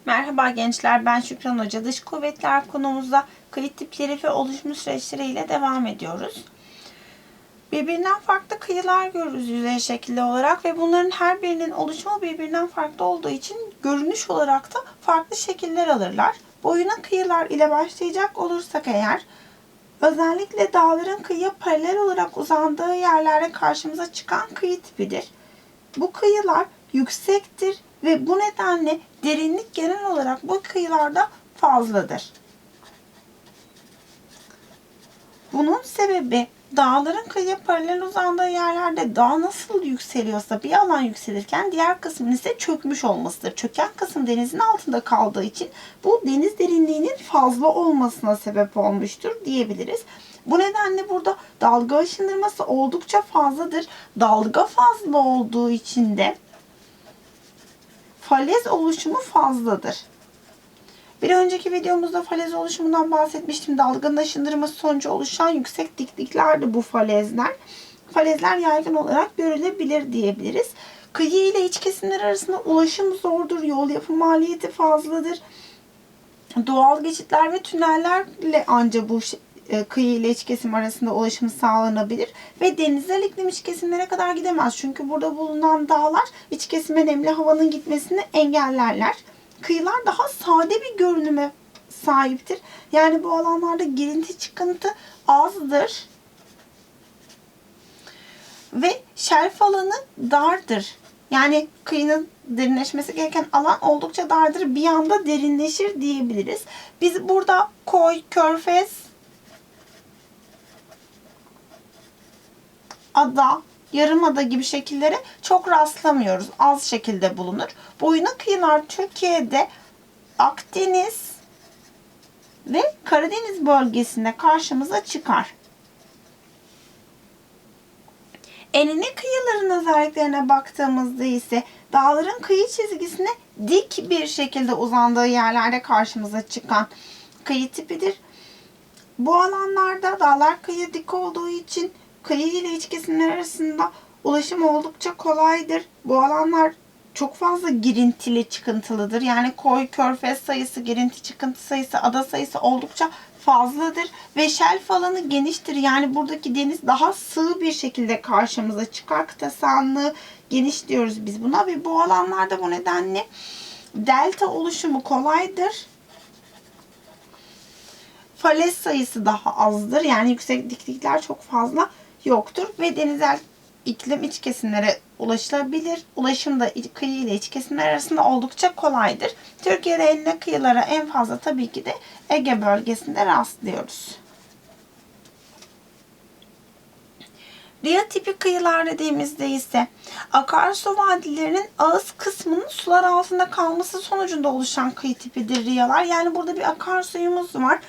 Merhaba gençler, ben Şükran Hoca. Dış kuvvetler konumuzda kıyı tipleri ve oluşum süreçleri ile devam ediyoruz. Birbirinden farklı kıyılar görürüz yüzey şekli olarak ve bunların her birinin oluşumu birbirinden farklı olduğu için görünüş olarak da farklı şekiller alırlar. Boyuna kıyılar ile başlayacak olursak eğer, özellikle dağların kıyıya paralel olarak uzandığı yerlerde karşımıza çıkan kıyı tipidir. Bu kıyılar yüksektir ve bu nedenle derinlik genel olarak bu kıyılarda fazladır. Bunun sebebi dağların kıyıya paralel uzandığı yerlerde dağ nasıl yükseliyorsa bir alan yükselirken diğer kısmın ise çökmüş olmasıdır. Çöken kısım denizin altında kaldığı için bu deniz derinliğinin fazla olmasına sebep olmuştur diyebiliriz. Bu nedenle burada dalga aşındırması oldukça fazladır. Dalga fazla olduğu için de falez oluşumu fazladır. Bir önceki videomuzda falez oluşumundan bahsetmiştim. Dalganın aşındırması sonucu oluşan yüksek dikliklerdi bu falezler. Falezler yaygın olarak görülebilir diyebiliriz. Kıyı ile iç kesimler arasında ulaşım zordur. Yol yapım maliyeti fazladır. Doğal geçitler ve tünellerle ancak bu kıyı ile iç kesim arasında ulaşım sağlanabilir ve denizler iklim iç kesimlere kadar gidemez. Çünkü burada bulunan dağlar iç kesime nemli havanın gitmesini engellerler. Kıyılar daha sade bir görünüme sahiptir. Yani bu alanlarda girinti çıkıntı azdır. Ve şelf alanı dardır. Yani kıyının derinleşmesi gereken alan oldukça dardır. Bir anda derinleşir diyebiliriz. Biz burada koy, körfez, ada, yarımada gibi şekillere çok rastlamıyoruz. Az şekilde bulunur. Boyuna kıyılar Türkiye'de Akdeniz ve Karadeniz bölgesinde karşımıza çıkar. Enine kıyıların özelliklerine baktığımızda ise dağların kıyı çizgisine dik bir şekilde uzandığı yerlerde karşımıza çıkan kıyı tipidir. Bu alanlarda dağlar kıyıya dik olduğu için kıyı ile iç kesimler arasında ulaşım oldukça kolaydır. Bu alanlar çok fazla girintili çıkıntılıdır. Yani koy, körfez sayısı, girinti çıkıntı sayısı, ada sayısı oldukça fazladır. Ve şelf alanı geniştir. Yani buradaki deniz daha sığ bir şekilde karşımıza çıkar. Kıta sahanlığı geniş diyoruz biz buna. Ve bu alanlarda bu nedenle delta oluşumu kolaydır. Falez sayısı daha azdır. Yani yüksek diklikler çok fazla yoktur. Ve denizel iklim iç kesimlere ulaşılabilir. Ulaşım da kıyı ile iç kesimler arasında oldukça kolaydır. Türkiye'de enine kıyılara en fazla tabii ki de Ege bölgesinde rastlıyoruz. Ria tipi kıyılar dediğimizde ise akarsu vadilerinin ağız kısmının sular altında kalması sonucunda oluşan kıyı tipidir riyalar. Yani burada bir akarsuyumuz var.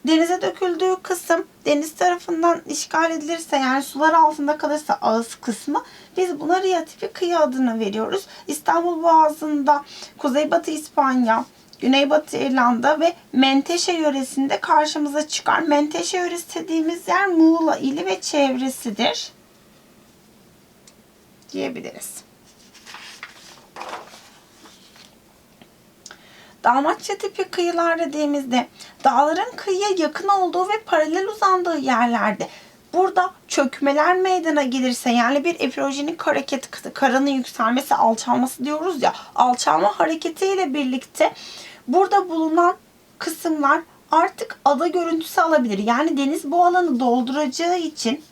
Denize döküldüğü kısım deniz tarafından işgal edilirse, yani sular altında kalırsa ağız kısmı, biz buna Ria tipi kıyı adını veriyoruz. İstanbul Boğazı'nda, Kuzeybatı İspanya, Güneybatı İrlanda ve Menteşe yöresinde karşımıza çıkar. Menteşe yöresi dediğimiz yer Muğla ili ve çevresidir diyebiliriz. Dalmatça tipi kıyılar dediğimizde dağların kıyıya yakın olduğu ve paralel uzandığı yerlerde burada çökmeler meydana gelirse, yani bir epirojenik hareket, karanın yükselmesi, alçalması diyoruz ya, alçalma hareketiyle birlikte burada bulunan kısımlar artık ada görüntüsü alabilir. Yani deniz bu alanı dolduracağı için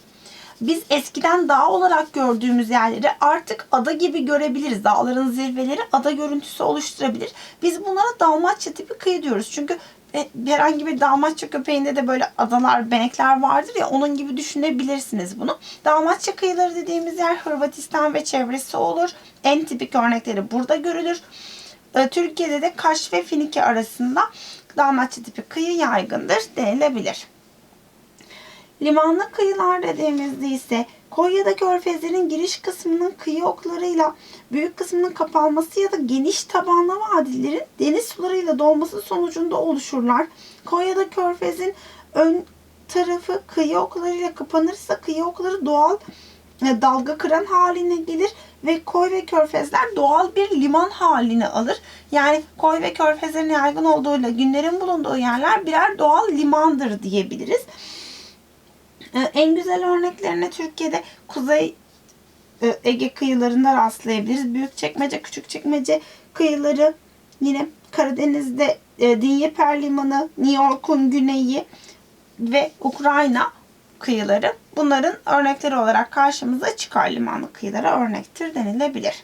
biz eskiden dağ olarak gördüğümüz yerleri artık ada gibi görebiliriz. Dağların zirveleri ada görüntüsü oluşturabilir. Biz bunlara Dalmatça tipi kıyı diyoruz. Çünkü herhangi bir Dalmatça köpeğinde de böyle adalar, benekler vardır ya, onun gibi düşünebilirsiniz bunu. Dalmatça kıyıları dediğimiz yer Hırvatistan ve çevresi olur. En tipik örnekleri burada görülür. Türkiye'de de Kaş ve Finike arasında Dalmatça tipi kıyı yaygındır denilebilir. Limanlı kıyılar dediğimizde ise koy ya da körfezlerin giriş kısmının kıyı oklarıyla büyük kısmının kapanması ya da geniş tabanlı vadilerin deniz sularıyla dolması sonucunda oluşurlar. Koy ya da körfezin ön tarafı kıyı oklarıyla kapanırsa kıyı okları doğal dalga kıran haline gelir ve koy ve körfezler doğal bir liman haline alır. Yani koy ve körfezlerin yaygın olduğuyla günlerin bulunduğu yerler birer doğal limandır diyebiliriz. En güzel örneklerine Türkiye'de Kuzey Ege kıyılarında rastlayabiliriz. Büyükçekmece, Küçükçekmece kıyıları, yine Karadeniz'de Dnyeper Limanı, New York'un güneyi ve Ukrayna kıyıları bunların örnekleri olarak karşımıza çıkar. Limanlı kıyılara örnektir denilebilir.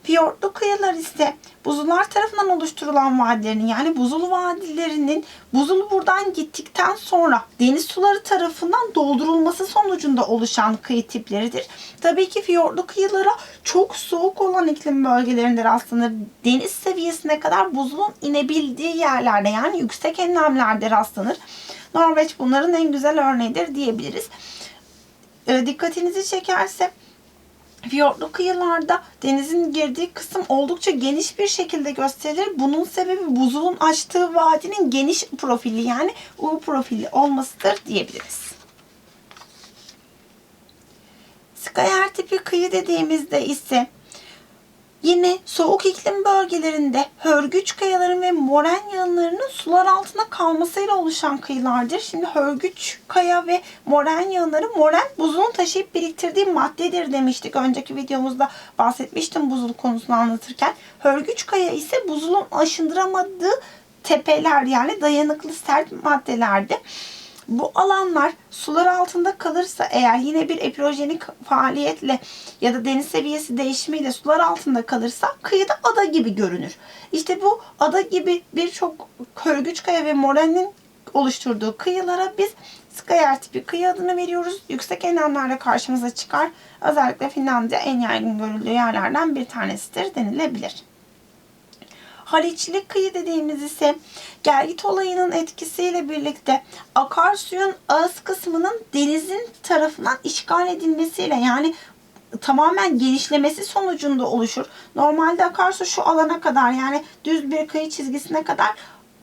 Fiyortlu kıyılar ise buzullar tarafından oluşturulan vadilerin, yani buzul vadilerinin buzul buradan gittikten sonra deniz suları tarafından doldurulması sonucunda oluşan kıyı tipleridir. Tabii ki fiyortlu kıyılara çok soğuk olan iklim bölgelerinde rastlanır. Deniz seviyesine kadar buzulun inebildiği yerlerde, yani yüksek enlemlerde rastlanır. Norveç bunların en güzel örneğidir diyebiliriz. Dikkatinizi çekerse fiyortlu kıyılarda denizin girdiği kısım oldukça geniş bir şekilde gösterilir. Bunun sebebi buzulun açtığı vadinin geniş profili, yani U profili olmasıdır diyebiliriz. Skayer tipi kıyı dediğimizde ise yine soğuk iklim bölgelerinde hörgüç kayaların ve moren yağınlarının sular altında kalmasıyla oluşan kıyılardır. Şimdi hörgüç kaya ve moren yağınları, moren buzulun taşıyıp biriktirdiği maddedir demiştik. Önceki videomuzda bahsetmiştim buzul konusunu anlatırken. Hörgüç kaya ise buzulun aşındıramadığı tepeler, yani dayanıklı sert maddelerdi. Bu alanlar sular altında kalırsa eğer, yine bir epirojenik faaliyetle ya da deniz seviyesi değişimiyle sular altında kalırsa kıyıda ada gibi görünür. İşte bu ada gibi birçok hörgüç kaya ve morenin oluşturduğu kıyılara biz Skayer tipi kıyı adını veriyoruz. Yüksek enlemlerde karşımıza çıkar. Özellikle Finlandiya en yaygın görüldüğü yerlerden bir tanesidir denilebilir. Haliçli kıyı dediğimiz ise gelgit olayının etkisiyle birlikte akarsuyun ağız kısmının denizin tarafından işgal edilmesiyle, yani tamamen genişlemesi sonucunda oluşur. Normalde akarsu şu alana kadar, yani düz bir kıyı çizgisine kadar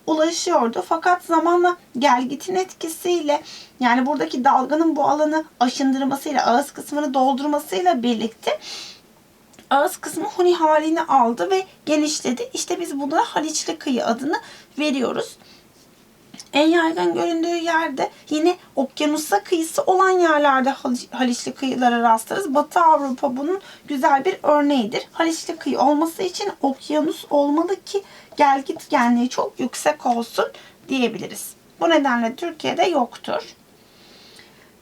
ulaşıyordu. Fakat zamanla gelgitin etkisiyle, yani buradaki dalganın bu alanı aşındırmasıyla, ağız kısmını doldurmasıyla birlikte ağız kısmı huni halini aldı ve genişledi. İşte biz bunlara Haliçli kıyı adını veriyoruz. En yaygın göründüğü yerde yine okyanusa kıyısı olan yerlerde Haliçli kıyılara rastlarız. Batı Avrupa bunun güzel bir örneğidir. Haliçli kıyı olması için okyanus olmalı ki gelgit genliği çok yüksek olsun diyebiliriz. Bu nedenle Türkiye'de yoktur.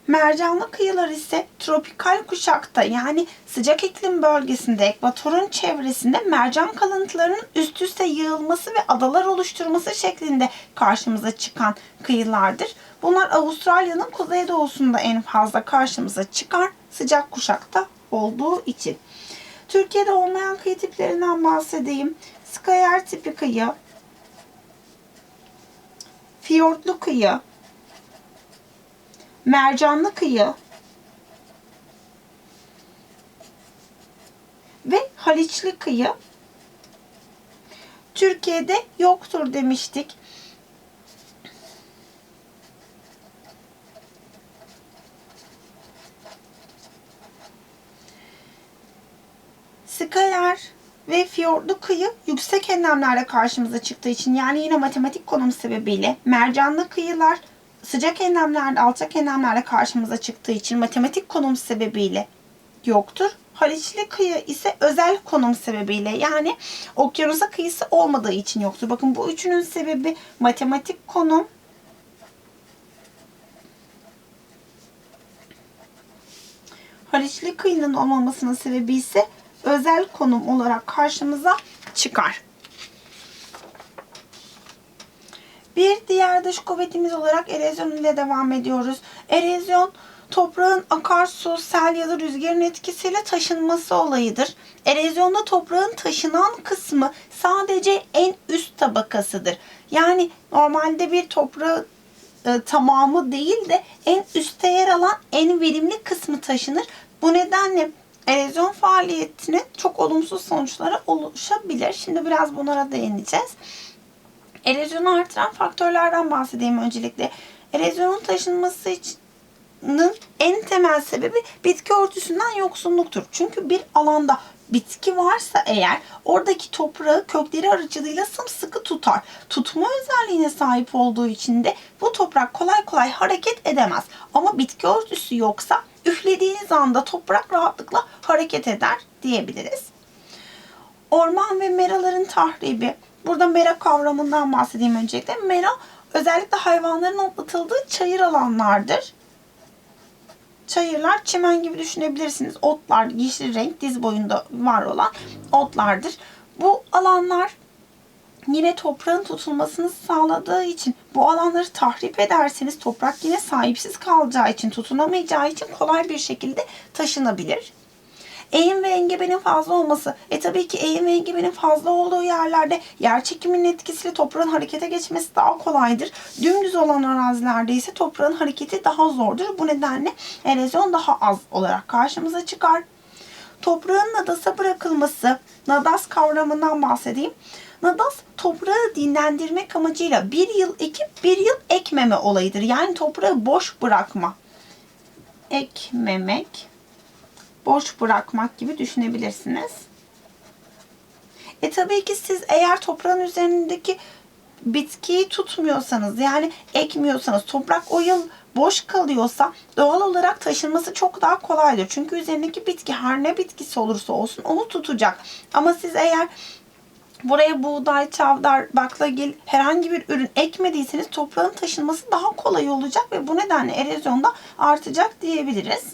Mercanlı kıyılar ise tropikal kuşakta, yani sıcak iklim bölgesinde, ekvatorun çevresinde mercan kalıntılarının üst üste yığılması ve adalar oluşturması şeklinde karşımıza çıkan kıyılardır. Bunlar Avustralya'nın kuzeydoğusunda en fazla karşımıza çıkar, sıcak kuşakta olduğu için. Türkiye'de olmayan kıyı tiplerinden bahsedeyim. Skayer tipi kıyı, fiyortlu kıyı, mercanlı kıyı ve Haliçli kıyı Türkiye'de yoktur demiştik. Skayer ve fiyortlu kıyı yüksek enlemlerde karşımıza çıktığı için, yani yine matematik konum sebebiyle, mercanlı kıyılar sıcak enlemlerde, alçak enlemlerde karşımıza çıktığı için matematik konum sebebiyle yoktur. Haliçli kıyı ise özel konum sebebiyle, yani okyanusa kıyısı olmadığı için yoktur. Bakın, bu üçünün sebebi matematik konum, Haliçli kıyının olmamasının sebebi ise özel konum olarak karşımıza çıkar. Bir diğer dış kuvvetimiz olarak erozyon ile devam ediyoruz. Erozyon, toprağın akarsu, sel ya da rüzgarın etkisiyle taşınması olayıdır. Erozyonda toprağın taşınan kısmı sadece en üst tabakasıdır. Yani normalde bir toprağın tamamı değil de en üstte yer alan en verimli kısmı taşınır. Bu nedenle erozyon faaliyetinin çok olumsuz sonuçları oluşabilir. Şimdi biraz bunlara değineceğiz. Erozyonu artıran faktörlerden bahsedeyim öncelikle. Erozyonun taşınması için en temel sebebi bitki örtüsünden yoksunluktur. Çünkü bir alanda bitki varsa eğer oradaki toprağı kökleri aracılığıyla sımsıkı tutar. Tutma özelliğine sahip olduğu için de bu toprak kolay kolay hareket edemez. Ama bitki örtüsü yoksa üflediğiniz anda toprak rahatlıkla hareket eder diyebiliriz. Orman ve meraların tahribi. Burada mera kavramından bahsedeyim öncelikle. Mera özellikle hayvanların otlatıldığı çayır alanlardır. Çayırlar çimen gibi düşünebilirsiniz. Otlar, yeşil renk diz boyunda var olan otlardır. Bu alanlar yine toprağın tutulmasını sağladığı için bu alanları tahrip ederseniz toprak yine sahipsiz kalacağı için, tutunamayacağı için kolay bir şekilde taşınabilir. Eğim ve engebenin fazla olması. Tabii ki eğim ve engebenin fazla olduğu yerlerde yer çekiminin etkisiyle toprağın harekete geçmesi daha kolaydır. Dümdüz olan arazilerde ise toprağın hareketi daha zordur. Bu nedenle erozyon daha az olarak karşımıza çıkar. Toprağın nadasa bırakılması. Nadas kavramından bahsedeyim. Nadas toprağı dinlendirmek amacıyla bir yıl ekip bir yıl ekmeme olayıdır. Yani toprağı boş bırakma. Ekmemek, boş bırakmak gibi düşünebilirsiniz. Tabii ki siz eğer toprağın üzerindeki bitkiyi tutmuyorsanız, yani ekmiyorsanız, toprak o yıl boş kalıyorsa doğal olarak taşınması çok daha kolaydır. Çünkü üzerindeki bitki her ne bitkisi olursa olsun onu tutacak. Ama siz eğer buraya buğday, çavdar, baklagil herhangi bir ürün ekmediyseniz toprağın taşınması daha kolay olacak ve bu nedenle erozyon da artacak diyebiliriz.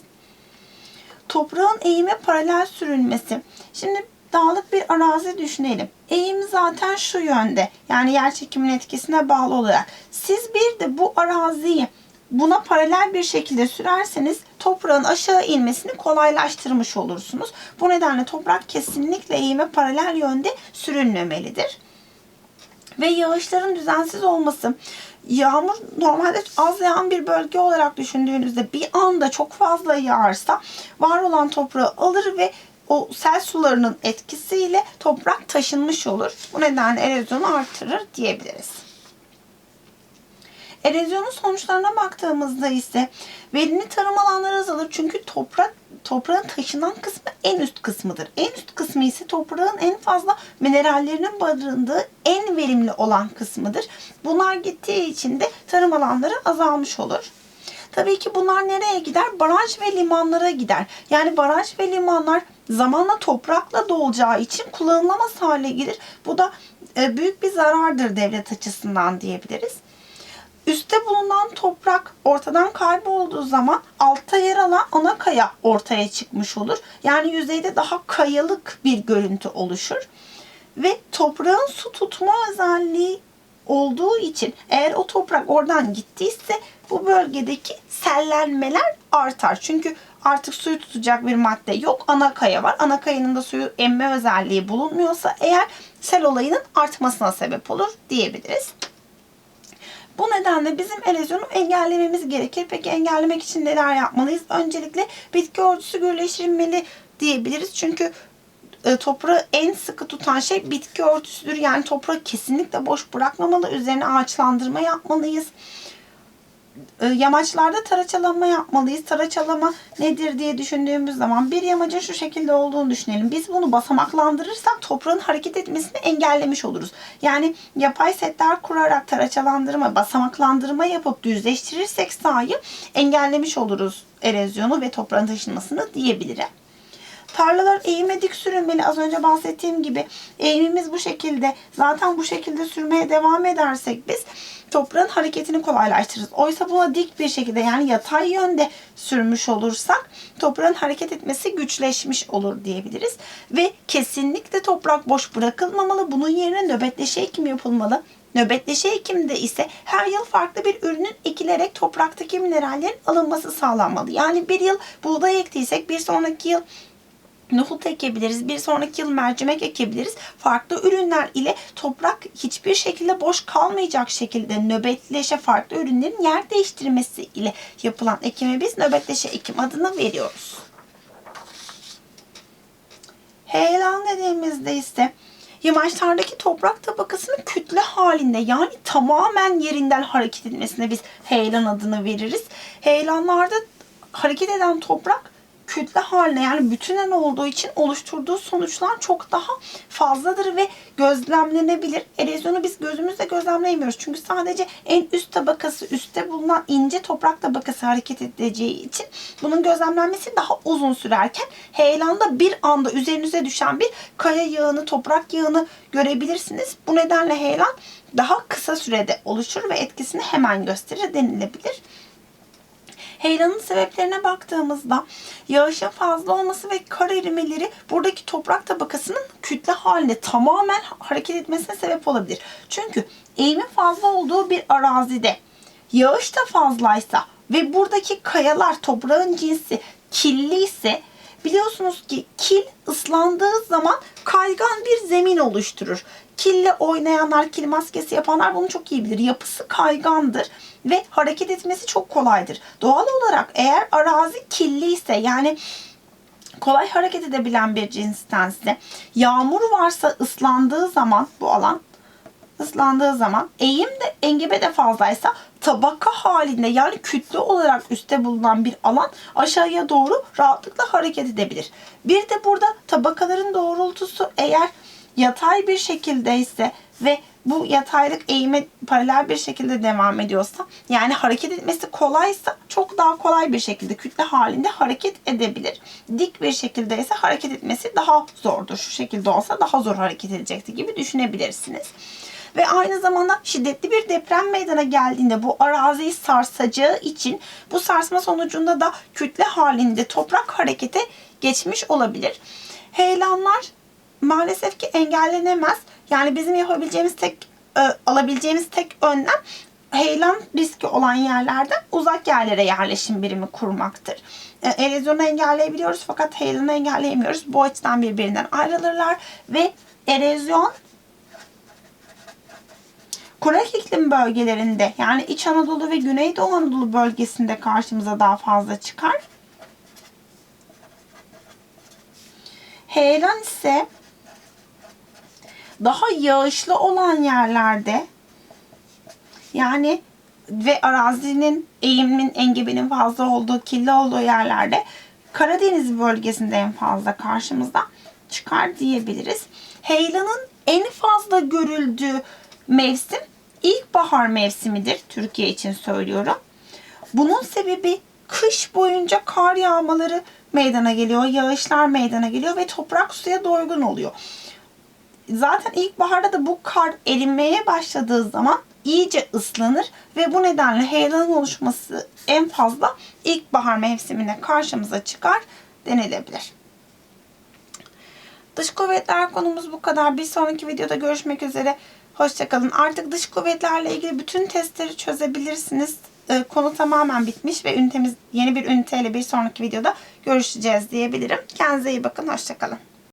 Toprağın eğime paralel sürülmesi. Şimdi dağlık bir arazi düşünelim. Eğim zaten şu yönde. Yani yer çekiminin etkisine bağlı olarak. Siz bir de bu araziyi buna paralel bir şekilde sürerseniz toprağın aşağı inmesini kolaylaştırmış olursunuz. Bu nedenle toprak kesinlikle eğime paralel yönde sürülmemelidir. Ve yağışların düzensiz olması. Yağmur normalde az yağan bir bölge olarak düşündüğünüzde bir anda çok fazla yağarsa var olan toprağı alır ve o sel sularının etkisiyle toprak taşınmış olur. Bu nedenle erozyonu artırır diyebiliriz. Erozyonun sonuçlarına baktığımızda ise verimli tarım alanları azalır. Çünkü toprağın taşınan kısmı en üst kısmıdır. En üst kısmı ise toprağın en fazla minerallerinin barındığı en verimli olan kısmıdır. Bunlar gittiği için de tarım alanları azalmış olur. Tabii ki bunlar nereye gider? Baraj ve limanlara gider. Yani baraj ve limanlar zamanla toprakla dolacağı için kullanılamaz hale gelir. Bu da büyük bir zarardır devlet açısından diyebiliriz. Üste bulunan toprak ortadan kaybolduğu zaman altta yer alan ana kaya ortaya çıkmış olur. Yani yüzeyde daha kayalık bir görüntü oluşur. Ve toprağın su tutma özelliği olduğu için eğer o toprak oradan gittiyse bu bölgedeki sellenmeler artar. Çünkü artık suyu tutacak bir madde yok. Ana kaya var. Ana kayanın da suyu emme özelliği bulunmuyorsa eğer sel olayının artmasına sebep olur diyebiliriz. Bu nedenle bizim erozyonu engellememiz gerekir. Peki engellemek için neler yapmalıyız? Öncelikle bitki örtüsü gürleştirilmeli diyebiliriz. Çünkü toprağı en sıkı tutan şey bitki örtüsüdür. Yani toprağı kesinlikle boş bırakmamalı. Üzerine ağaçlandırma yapmalıyız. Yamaçlarda taraçalama yapmalıyız. Taraçalama nedir diye düşündüğümüz zaman bir yamacın şu şekilde olduğunu düşünelim. Biz bunu basamaklandırırsak toprağın hareket etmesini engellemiş oluruz. Yani yapay setler kurarak taraçalandırma, basamaklandırma yapıp düzleştirirsek sahayı engellemiş oluruz erozyonu ve toprağın taşınmasını diyebilirim. Tarlalar eğime dik sürülmeli. Az önce bahsettiğim gibi eğimimiz bu şekilde. Zaten bu şekilde sürmeye devam edersek biz toprağın hareketini kolaylaştırırız. Oysa buna dik bir şekilde yani yatay yönde sürmüş olursak toprağın hareket etmesi güçleşmiş olur diyebiliriz. Ve kesinlikle toprak boş bırakılmamalı. Bunun yerine nöbetleşe ekim yapılmalı. Nöbetleşe ekimde ise her yıl farklı bir ürünün ekilerek topraktaki minerallerin alınması sağlanmalı. Yani bir yıl buğday ektiysek bir sonraki yıl nohut ekebiliriz. Bir sonraki yıl mercimek ekebiliriz. Farklı ürünler ile toprak hiçbir şekilde boş kalmayacak şekilde nöbetleşe farklı ürünlerin yer değiştirmesi ile yapılan ekime biz nöbetleşe ekim adını veriyoruz. Heyelan dediğimizde ise yamaçlardaki toprak tabakasının kütle halinde yani tamamen yerinden hareket etmesine biz heyelan adını veririz. Heyelanlarda hareket eden toprak kütle haline yani bütünen olduğu için oluşturduğu sonuçlar çok daha fazladır ve gözlemlenebilir. Erozyonu biz gözümüzle gözlemleyemiyoruz. Çünkü sadece en üst tabakası, üstte bulunan ince toprak tabakası hareket edeceği için bunun gözlemlenmesi daha uzun sürerken heyelanda bir anda üzerinize düşen bir kaya yağını, toprak yağını görebilirsiniz. Bu nedenle heyelan daha kısa sürede oluşur ve etkisini hemen gösterir denilebilir. Heyelanın sebeplerine baktığımızda yağışın fazla olması ve kar erimeleri buradaki toprak tabakasının kütle halinde tamamen hareket etmesine sebep olabilir. Çünkü eğimin fazla olduğu bir arazide yağış da fazlaysa ve buradaki kayalar toprağın cinsi killi ise biliyorsunuz ki kil ıslandığı zaman kaygan bir zemin oluşturur. Kille oynayanlar, kil maskesi yapanlar bunu çok iyi bilir. Yapısı kaygandır ve hareket etmesi çok kolaydır. Doğal olarak eğer arazi killi ise yani kolay hareket edebilen bir cinstense yağmur varsa ıslandığı zaman bu alan ıslandığı zaman eğim de engebe de fazlaysa tabaka halinde yani kütle olarak üstte bulunan bir alan aşağıya doğru rahatlıkla hareket edebilir. Bir de burada tabakaların doğrultusu eğer yatay bir şekildeyse ve bu yataylık eğime paralel bir şekilde devam ediyorsa yani hareket etmesi kolaysa çok daha kolay bir şekilde kütle halinde hareket edebilir. Dik bir şekilde ise hareket etmesi daha zordur. Şu şekilde olsa daha zor hareket edecekti gibi düşünebilirsiniz. Ve aynı zamanda şiddetli bir deprem meydana geldiğinde bu araziyi sarsacağı için bu sarsma sonucunda da kütle halinde toprak harekete geçmiş olabilir. Heyelanlar maalesef ki engellenemez. Yani bizim yapabileceğimiz alabileceğimiz tek önlem heyelan riski olan yerlerden uzak yerlere yerleşim birimi kurmaktır. Erozyonu engelleyebiliyoruz fakat heyelanı engelleyemiyoruz. Bu açıdan birbirinden ayrılırlar ve erozyon kurak iklim bölgelerinde yani İç Anadolu ve Güneydoğu Anadolu bölgesinde karşımıza daha fazla çıkar. Heyelan ise daha yağışlı olan yerlerde yani ve arazinin eğiminin engebinin fazla olduğu, kirli olduğu yerlerde Karadeniz bölgesinde en fazla karşımıza çıkar diyebiliriz. Heyelanın en fazla görüldüğü mevsim ilkbahar mevsimidir. Türkiye için söylüyorum. Bunun sebebi kış boyunca kar yağmaları meydana geliyor, yağışlar meydana geliyor ve toprak suya doygun oluyor. Zaten ilkbaharda da bu kar erinmeye başladığı zaman iyice ıslanır ve bu nedenle heyelanın oluşması en fazla ilkbahar mevsimine karşımıza çıkar denilebilir. Dış kuvvetler konumuz bu kadar. Bir sonraki videoda görüşmek üzere. Hoşçakalın. Artık dış kuvvetlerle ilgili bütün testleri çözebilirsiniz. Konu tamamen bitmiş ve ünitemiz yeni bir üniteyle bir sonraki videoda görüşeceğiz diyebilirim. Kendinize iyi bakın. Hoşçakalın.